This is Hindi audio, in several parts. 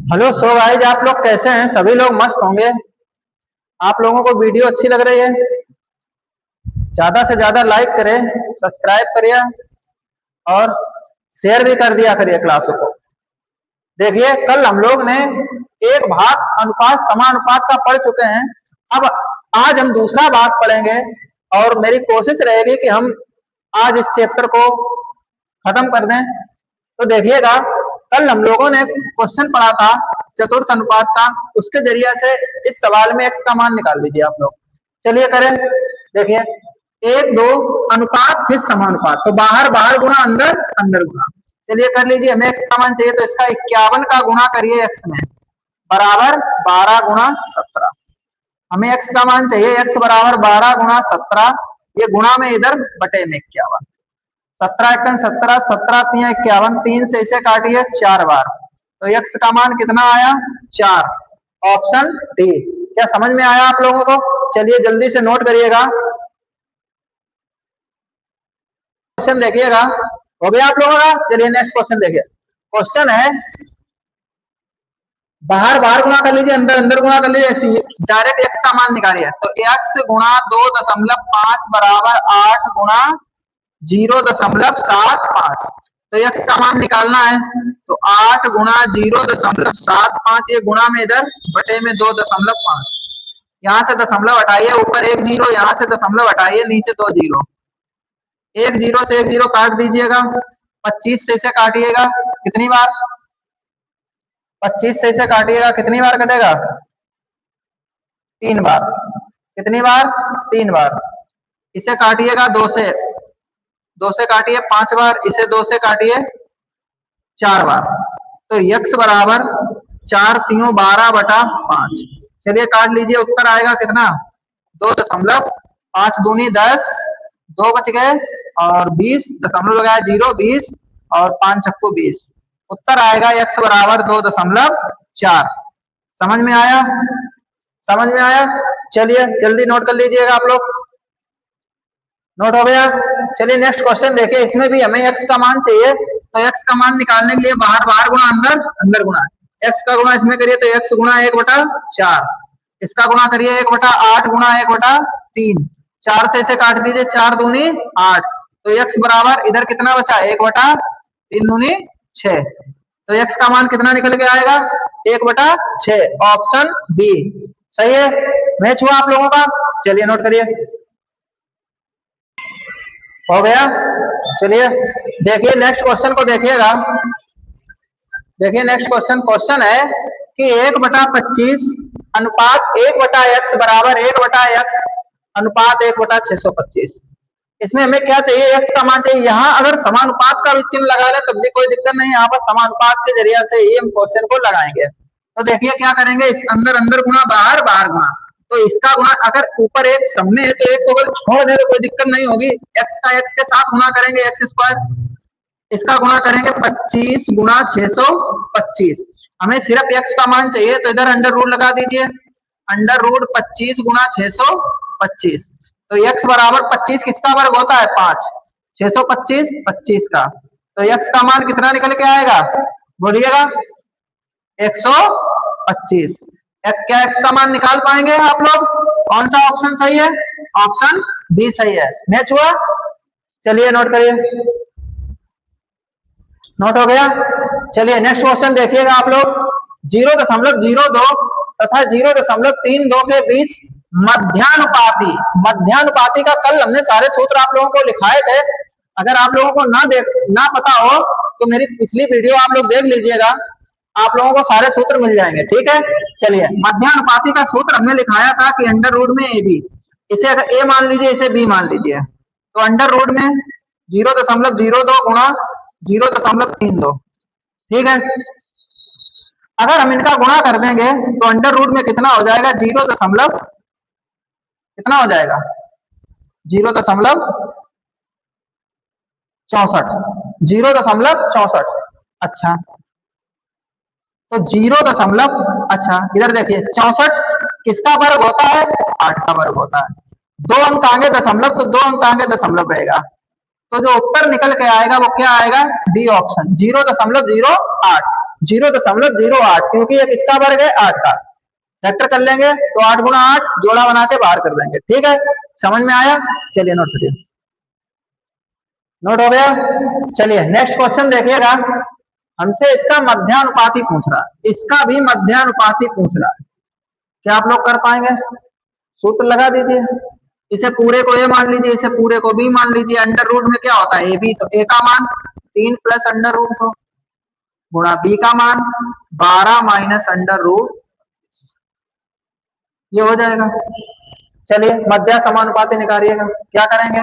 हेलो। सो गाइस, आप लोग कैसे हैं? सभी लोग मस्त होंगे। आप लोगों को वीडियो अच्छी लग रही है? ज्यादा से ज्यादा लाइक करें, सब्सक्राइब करिए और शेयर भी कर दिया करिए क्लासों को। देखिए, कल हम लोग ने एक भाग अनुपात समानुपात का पढ़ चुके हैं। अब आज हम दूसरा भाग पढ़ेंगे और मेरी कोशिश रहेगी कि हम आज इस चैप्टर को खत्म कर दें। तो देखिएगा, कल हम लोगों ने क्वेश्चन पढ़ा था चतुर्थ अनुपात का। उसके जरिए से इस सवाल में एक्स का मान निकाल दीजिए आप लोग। चलिए करें। देखिए, एक दो अनुपात फिर समानुपात, तो बाहर बाहर गुना अंदर अंदर गुना। चलिए कर लीजिए। हमें एक्स का मान चाहिए, तो इसका 51 का गुना करिए एक्स में, बराबर 12 गुना 17। हमें एक्स का मान चाहिए, एक्स बराबर 12 गुना 17। ये गुणा में इधर बटे में 51। 17 17, 17 51, 3 से इसे काटिए 4 बार, तो एक्स का मान कितना आया? 4। Option D. क्या समझ में आया आप लोगों को? चलिए जल्दी से नोट करिएगा। क्वेश्चन देखिएगा। हो गया आप लोगों का? चलिए नेक्स्ट क्वेश्चन देखिए। क्वेश्चन है, बाहर बाहर गुणा कर लीजिए, अंदर अंदर गुणा कर लीजिए, डायरेक्ट एक्स का मान निकालिए। तो एक्स गुणा 2.5 बराबर 8 गुणा 0.75। तो एक्स का मान निकालना है, तो 8 गुणा 0.75, ये गुणा में इधर बटे में 2.5। यहाँ से दशमलव हटाइए, ऊपर एक जीरो, यहाँ से दशमलव हटाइए, नीचे 2 जीरो। एक जीरो से एक जीरो काट दीजिएगा। 25 से इसे काटिएगा, कितनी बार? 25 से इसे काटिएगा, कितनी बार कटेगा? 3 बार। कितनी बार? 3 बार। इसे काटिएगा 2 से, 2 से काटिए 5 बार, इसे 2 से काटिए 4 बार। तो x बराबर 4 तीनों 12 बटा 5। चलिए काट लीजिए, उत्तर आएगा कितना? 2.5 दूनी 10, 2 बच गए और 20, दशमलव लगाया 0, 20 और 5 छक्को 20। उत्तर आएगा x बराबर 2.4। समझ में आया? समझ में आया? चलिए जल्दी नोट कर लीजिएगा आप लोग। नोट हो गया? चलिए नेक्स्ट क्वेश्चन देखिए। इसमें भी हमें x का मान चाहिए, तो x का मान निकालने के लिए बाहर बाहर गुणा अंदर अंदर गुणा। x का गुणा इसमें करिए, तो x गुणा 1/4। इसका गुणा करिए 1/8 गुणा 1/3। 4 से इसे काट दीजिए, 4 दूनी 8। तो x बराबर इधर कितना बचा? 1/3 दूनी 6। तो x का मान कितना निकल के आएगा? 1/6। ऑप्शन बी सही है। मैच हुआ आप लोगों का? चलिए नोट करिए। हो गया? चलिए देखिए नेक्स्ट क्वेश्चन को देखिएगा। देखिए नेक्स्ट क्वेश्चन है कि 1/25 अनुपात 1/x बराबर 1/x अनुपात 1/625। इसमें हमें क्या चाहिए? x का मान चाहिए। यहाँ अगर समानुपात का भी चिन्ह लगा ले तब भी कोई दिक्कत नहीं, यहाँ पर समानुपात के जरिए से ही हम क्वेश्चन को लगाएंगे। तो देखिए क्या करेंगे, इस अंदर अंदर गुणा बाहर बाहर गुणा। तो इसका गुणा अगर ऊपर एक सामने है, तो एक को अगर छोड़ दे तो कोई दिक्कत नहीं होगी। x का x के साथ गुणा करेंगे, एक्स स्क्वायर। इसका गुणा करेंगे 25 गुणा 625। हमें सिर्फ x का मान चाहिए, तो इधर अंडर रूट लगा दीजिए। अंडर रूट 25 गुणा 625। तो x बराबर 25 किसका वर्ग होता है? 5। 625 25 का। तो x का मान कितना निकल के आएगा? बोलिएगा। 125। क्या x का मान निकाल पाएंगे आप लोग? कौन सा ऑप्शन सही है? ऑप्शन बी सही है। मैच हुआ? चलिए नोट करिए। नोट हो गया? चलिए नेक्स्ट क्वेश्चन देखिएगा आप लोग। 0.02 तथा 0.32 के बीच मध्यानुपाती, मध्यानुपाती का कल हमने सारे सूत्र आप लोगों को लिखाए थे। अगर आप लोगों को ना पता हो तो मेरी पिछली वीडियो आप लोग देख लीजिएगा, आप लोगों को सारे सूत्र मिल जाएंगे। ठीक है? चलिए, मध्यानुपाती का सूत्र हमने लिखाया था कि अंडर रूट में ए बी, इसे अगर ए मान लीजिए, इसे बी मान लीजिए, तो अंडर रूट में 0.02 गुणा 0.32। ठीक है? अगर हम इनका गुणा कर देंगे तो अंडर रूट में कितना हो जाएगा? कितना हो जाएगा? 0.64। 0.64। अच्छा, तो 0. अच्छा इधर देखिए, 64 किसका वर्ग होता है? 8 का वर्ग होता है। 2 अंक आगे दशमलव, तो 2 अंक आगे दशमलव रहेगा। तो जो उत्तर निकल के आएगा वो क्या आएगा? D option, 0.08। 0.08, क्योंकि ये किसका वर्ग है? 8 का। फैक्टर कर लेंगे तो 8 गुणा 8 जोड़ा बना के बाहर कर देंगे। ठीक है, समझ में आया? चलिए नोट करिए। नोट हो गया? चलिए नेक्स्ट क्वेश्चन देखिएगा। हमसे इसका मध्यानुपाती पूछ रहा है, इसका भी मध्यानुपाती पूछ रहा है। क्या आप लोग कर पाएंगे? सूत्र लगा दीजिए। इसे पूरे को ए मान लीजिए, इसे पूरे को बी मान लीजिए। अंडर रूट में क्या होता है? ए बी, तो ए का मान 3 प्लस अंडर रूट 2 गुणा बी का मान 12 माइनस अंडर रूट, ये हो जाएगा। चलिए मध्य समानुपाती निकालिएगा। क्या करेंगे?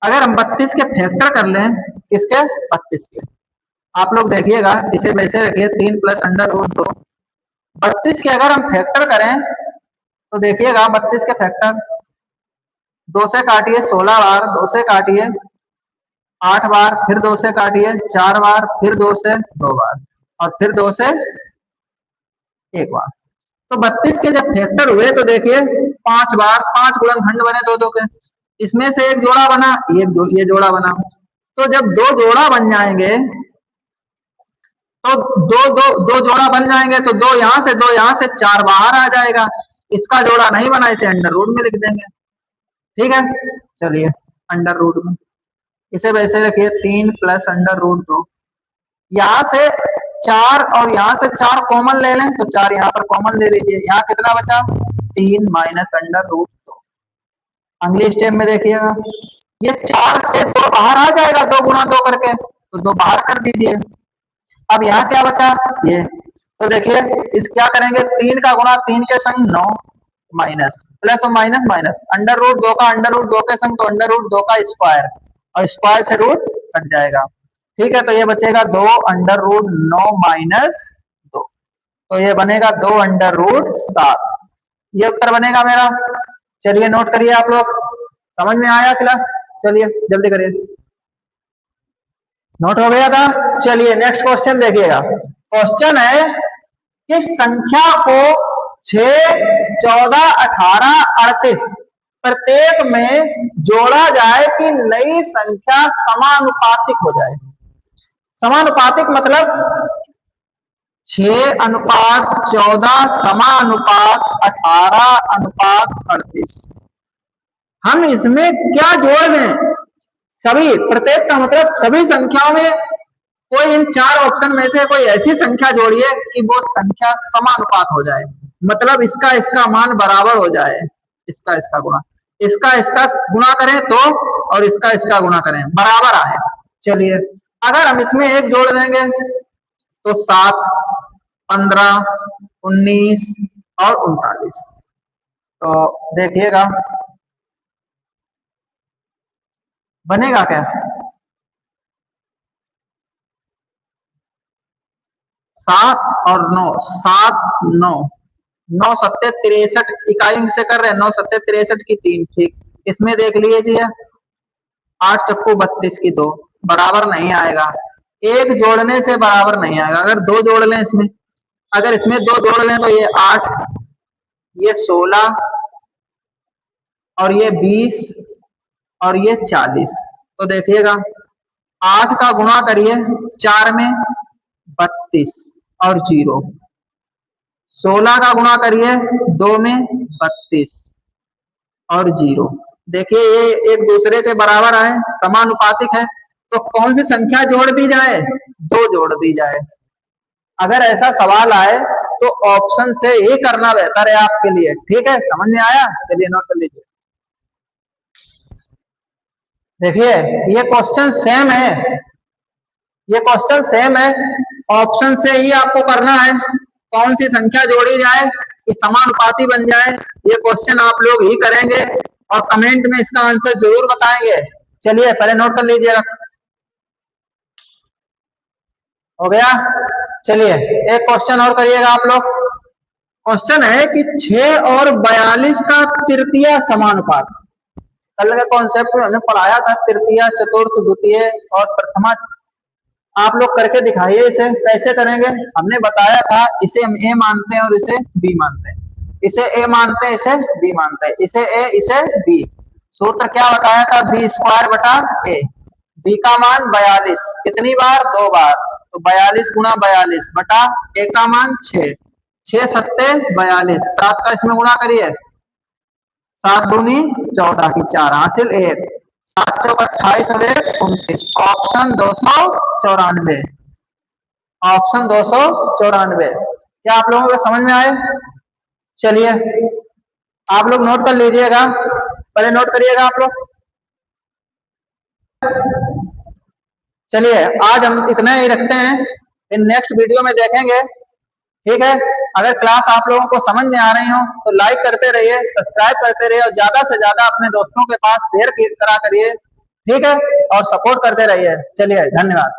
अगर हम 32 के फैक्टर कर लें, किसके? 32 के। आप लोग देखिएगा, इसे वैसे रखिए 3 प्लस अंडर रूट 2। 32 के अगर हम फैक्टर करें तो देखिएगा 32 के फैक्टर 2 से काटिए 16 बार, 2 से काटिए 8 बार, फिर 2 से काटिए 4 बार, फिर 2 से 2 बार, और फिर 2 से 1 बार। तो 32 के जब फैक्टर हुए तो देखिए 5 बार, 5 गुणनखंड बने 2 के। इसमें से एक जोड़ा बना, ये जोड़ा बना। तो जब 2 जोड़ा बन जाएंगे तो दो जोड़ा बन जाएंगे तो 2 यहां से 2 यहां से 4 बाहर आ जाएगा। इसका जोड़ा नहीं बना, इसे अंडर रूट में लिख देंगे। ठीक है, चलिए अंडर रूट में इसे वैसे रखिए 3 प्लस अंडर रूट 2। यहां से 4 और यहां से 4 कॉमन ले लें तो 4 यहां पर कॉमन ले लीजिए। यहाँ कितना बचा? 3 माइनस अंडर रूट 2। अगले स्टेप में देखिएगा, ये 4 से 2 बाहर आ जाएगा, 2 गुणा 2 करके, तो 2 बाहर कर दीजिए। अब यहाँ क्या बचा? ये। तो देखिए इस क्या करेंगे? 3 का गुणा 3 के संग 9 माइनस, प्लस और माइनस माइनस, अंडर रूट 2 का अंडर रूट 2 के संग तो अंडर रूट 2 का स्क्वायर, और स्क्वायर से रूट कट जाएगा। ठीक है, तो ये बचेगा 2 अंडर रूट 9 माइनस 2, तो ये बनेगा 2 अंडर रूट 7। ये उत्तर बनेगा मेरा। चलिए नोट करिए आप लोग। समझ में आया क्लास? चलिए जल्दी करिए। नोट हो गया था? चलिए नेक्स्ट क्वेश्चन देखिएगा। क्वेश्चन है कि संख्या को 6, 14, 18, 38 प्रत्येक में जोड़ा जाए कि नई संख्या समानुपातिक हो जाए। समानुपातिक मतलब 6 अनुपात 14 समानुपात 18 अनुपात 38। हम इसमें क्या जोड़ दें? सभी, प्रत्येक का मतलब सभी संख्याओं में कोई इन 4 ऑप्शन में से कोई ऐसी संख्या जोड़िए कि वो संख्या समानुपात हो जाए। मतलब इसका मान बराबर हो जाए, इसका गुणा, इसका गुणा करें तो, और इसका गुणा करें बराबर आए। चलिए अगर हम इसमें एक जोड़ देंगे तो 7, 15, 19 और 39। तो देखिएगा बनेगा क्या? 7 और 9, 7, 9, 9 सत्ते 63 इकाई से कर रहे हैं। 9 सत्ते 63 की 3। ठीक, इसमें देख लीजिए 8 चक्कू 32 की 2 बराबर नहीं आएगा। एक जोड़ने से बराबर नहीं आएगा। अगर 2 जोड़ लें इसमें, अगर इसमें 2 जोड़ लें तो ये 8, ये 16 और ये 20 और ये 40। तो देखिएगा 8 का गुणा करिए 4 में 32 और 0, 16 का गुणा करिए 2 में 32 और 0। देखिए ये एक दूसरे के बराबर आए, समानुपातिक है। तो कौन सी संख्या जोड़ दी जाए? 2 जोड़ दी जाए। अगर ऐसा सवाल आए तो ऑप्शन से ही करना बेहतर है आपके लिए। ठीक है, समझ में आया? चलिए नोट कर लीजिए। देखिए ये क्वेश्चन सेम है, ये क्वेश्चन सेम है। ऑप्शन से ही आपको करना है, कौन सी संख्या जोड़ी जाए कि समानुपाती बन जाए। ये क्वेश्चन आप लोग ही करेंगे और कमेंट में इसका आंसर जरूर बताएंगे। चलिए पहले नोट कर लीजिएगा। हो गया? चलिए एक क्वेश्चन और करिएगा आप लोग। क्वेश्चन है कि 6 और 42 का तृतीय समानुपात। कल के कॉन्सेप्ट में हमने पढ़ाया था तृतीय, चतुर्थ, द्वितीय और प्रथमा। आप लोग करके दिखाइए इसे कैसे करेंगे। हमने बताया था इसे हम ए मानते हैं और इसे बी मानते हैं, इसे ए मानते हैं, इसे बी मानते हैं, इसे ए इसे बी। सूत्र क्या बताया था? बी स्क्वायर बटा ए। बी का मान 42 कितनी बार? 2 बार। तो 42 गुणा 42 बटा एक का मान 6, 6 सत्ते 42, 7 का इसमें गुणा करिए, 7 दूनी 14 की 4 हासिल 1, 7 चौक 28 और 1 29, ऑप्शन 294, ऑप्शन 294। क्या आप लोगों को समझ में आए? चलिए आप लोग नोट कर लीजिएगा, पहले नोट करिएगा आप लोग। चलिए आज हम इतना ही रखते हैं, फिर नेक्स्ट वीडियो में देखेंगे, ठीक है। अगर क्लास आप लोगों को समझ में आ रही हो तो लाइक करते रहिए, सब्सक्राइब करते रहिए और ज्यादा से ज्यादा अपने दोस्तों के पास शेयर करा करिए, ठीक है, और सपोर्ट करते रहिए। चलिए धन्यवाद।